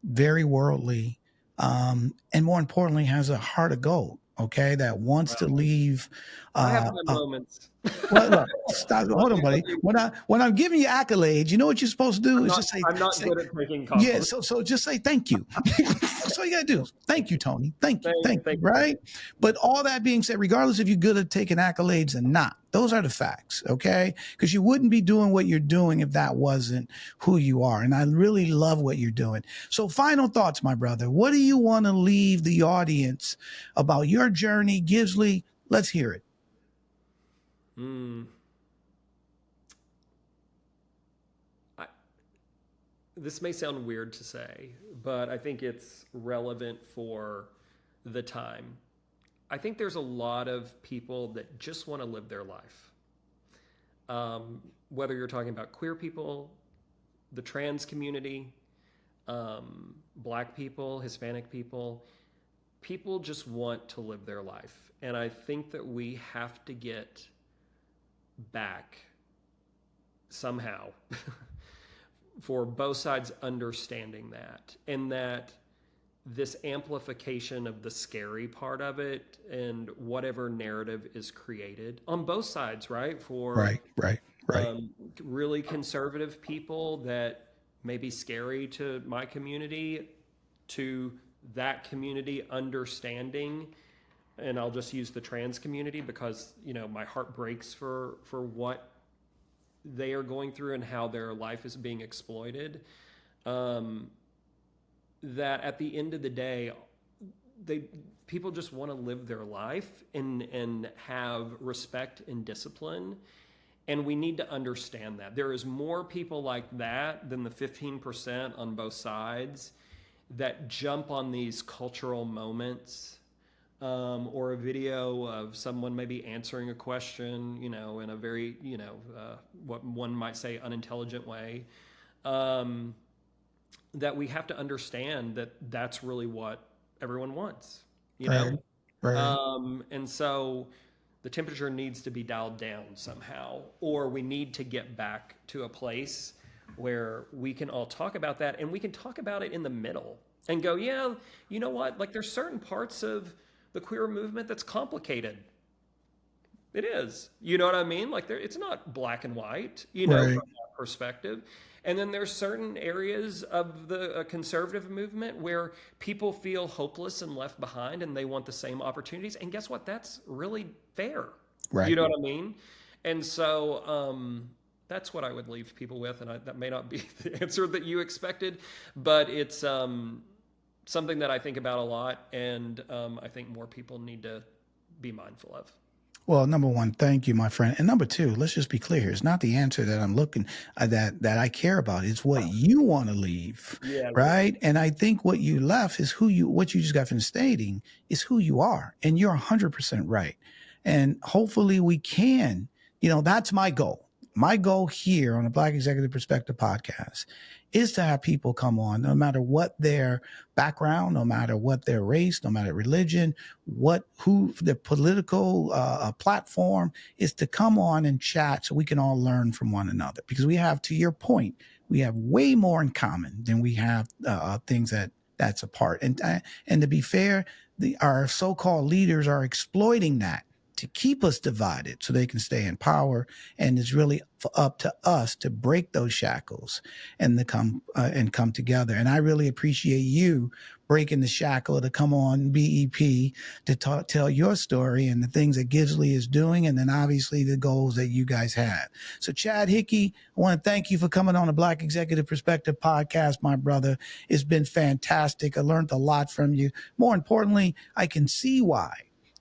very worldly, and more importantly, has a heart of gold. Okay, that wants to leave. I have my moments. Well, look, stop. Hold on, buddy. When I'm giving you accolades, you know what you're supposed to do is just say. I'm not good at making compliments. Yeah, so just say thank you. That's all you gotta do. Thank you, Tony. Thank you. Right. But all that being said, regardless if you're good at taking accolades or not, those are the facts. Okay, because you wouldn't be doing what you're doing if that wasn't who you are. And I really love what you're doing. So, final thoughts, my brother. What do you want to leave the audience about your journey, Givsly? Let's hear it. This may sound weird to say, but I think it's relevant for the time. I think there's a lot of people that just want to live their life. Whether you're talking about queer people, the trans community, Black people, Hispanic people, people just want to live their life. And I think that we have to get back somehow for both sides understanding that, and that this amplification of the scary part of it and whatever narrative is created on both sides, right? For right. Really conservative people that may be scary to my community, to that community understanding. And I'll just use the trans community because, my heart breaks for what they are going through and how their life is being exploited. That at the end of the day, people just want to live their life and have respect and discipline. And we need to understand that. There is more people like that than the 15% on both sides that jump on these cultural moments, or a video of someone maybe answering a question, in a very, what one might say unintelligent way, that we have to understand that that's really what everyone wants, Right. And so the temperature needs to be dialed down somehow, or we need to get back to a place where we can all talk about that, and we can talk about it in the middle and go, yeah, you know what? Like, there's certain parts of the queer movement that's complicated. It is. You know what I mean? Like, it's not black and white, Right. from that perspective. And then there's certain areas of the conservative movement where people feel hopeless and left behind, and they want the same opportunities. And guess what? That's really fair. Right. You know what I mean? And so that's what I would leave people with. And that may not be the answer that you expected, but it's something that I think about a lot, and I think more people need to be mindful of. Well, number one, thank you, my friend. And number two, let's just be clear. It's not the answer that I'm looking that I care about. It's what you want to leave. Yeah, right. And I think what you left is what you just got from stating is who you are. And you're 100% right. And hopefully we can, that's my goal. My goal here on the Black Executive Perspective podcast is to have people come on, no matter what their background, no matter what their race, no matter religion, who their political platform is, to come on and chat so we can all learn from one another. Because we have, to your point, we have way more in common than we have things that's apart. And to be fair, our so-called leaders are exploiting that to keep us divided so they can stay in power. And it's really up to us to break those shackles and to come together. And I really appreciate you breaking the shackle to come on BEP to tell your story and the things that Givsly is doing, and then obviously the goals that you guys have. So Chad Hickey, I want to thank you for coming on the Black Executive Perspective podcast, my brother. It's been fantastic. I learned a lot from you. More importantly, I can see why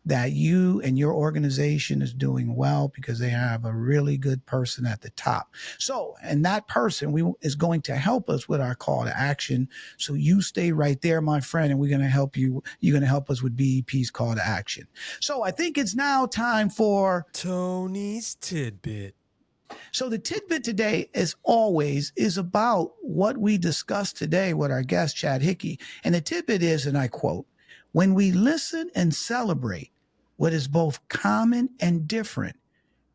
that you and your organization is doing well, because they have a really good person at the top. So, and that person is going to help us with our call to action. So you stay right there, my friend, and we're going to help you. You're going to help us with BEP's call to action. So I think it's now time for Tony's Tidbit. So the tidbit today, as always, is about what we discussed today with our guest, Chad Hickey. And the tidbit is, and I quote, "When we listen and celebrate what is both common and different,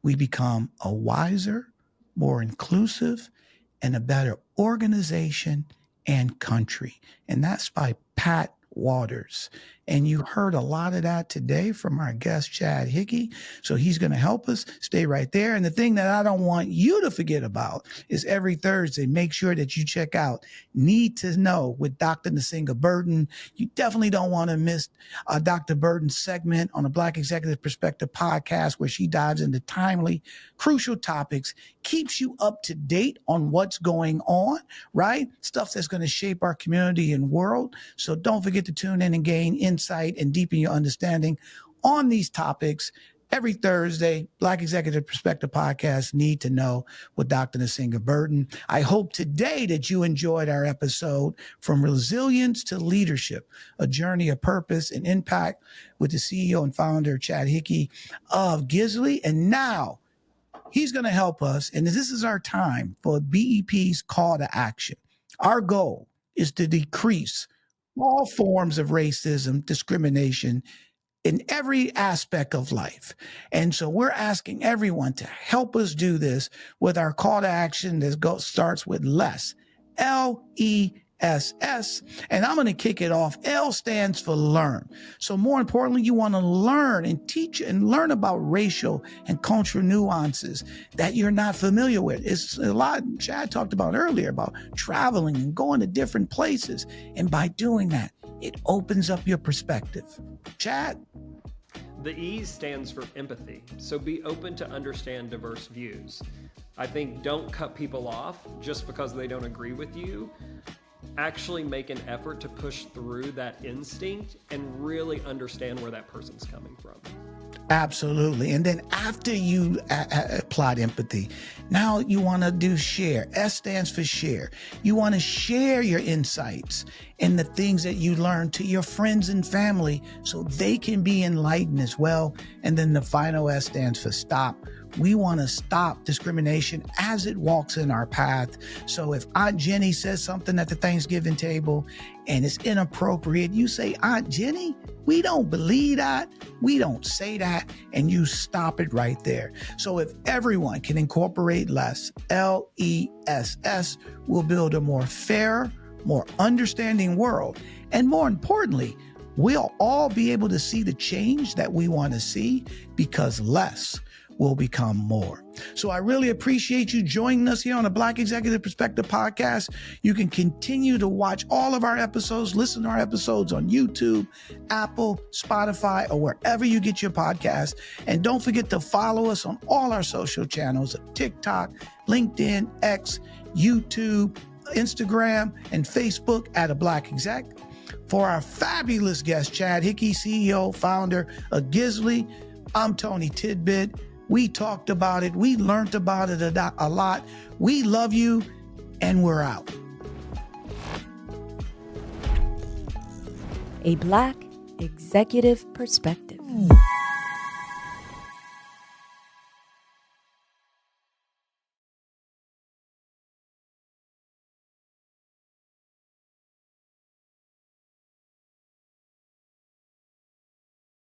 we become a wiser, more inclusive, and a better organization and country." And that's by Pat Waters. And you heard a lot of that today from our guest, Chad Hickey. So he's going to help us. Stay right there. And the thing that I don't want you to forget about is every Thursday, make sure that you check out Need to Know with Dr. Nasinga Burton. You definitely don't want to miss Dr. Burton's segment on the Black Executive Perspective podcast, where she dives into timely, crucial topics, keeps you up to date on what's going on, right? Stuff that's going to shape our community and world. So don't forget to tune in and gain insight and deepen your understanding on these topics. Every Thursday, Black Executive Perspective podcast, Need to Know with Dr. Nasinga Burton. I hope today that you enjoyed our episode, From Resilience to Leadership, a journey of purpose and impact, with the CEO and founder, Chad Hickey of Givsly. And now he's going to help us. And this is our time for BEP's call to action. Our goal is to decrease all forms of racism, discrimination in every aspect of life. And so we're asking everyone to help us do this with our call to action that starts with LESS, LESS. And I'm going to kick it off. L stands for learn. So more importantly, you want to learn and teach and learn about racial and cultural nuances that you're not familiar with. It's a lot Chad talked about earlier about traveling and going to different places. And by doing that, it opens up your perspective. Chad? The E stands for empathy. So be open to understand diverse views. I think don't cut people off just because they don't agree with you. actually make an effort to push through that instinct and really understand where that person's coming from. Absolutely. And then after you applied empathy, now you want to do share. S stands for share. You want to share your insights and the things that you learn to your friends and family so they can be enlightened as well. And then the final S stands for stop. We want to stop discrimination as it walks in our path. So if Aunt Jenny says something at the Thanksgiving table and it's inappropriate, you say, Aunt Jenny, we don't believe that. We don't say that. And you stop it right there. So if everyone can incorporate less, LESS, we'll build a more fair, more understanding world. And more importantly, we'll all be able to see the change that we want to see because less will become more. So I really appreciate you joining us here on the Black Executive Perspective Podcast. You can continue to watch all of our episodes, listen to our episodes on YouTube, Apple, Spotify, or wherever you get your podcast. And don't forget to follow us on all our social channels, TikTok, LinkedIn, X, YouTube, Instagram, and Facebook at A Black Exec. For our fabulous guest, Chad Hickey, CEO, founder of Givsly, I'm Tony Tidbit. We talked about it. We learned about it a lot. We love you, and we're out. A Black Executive Perspective.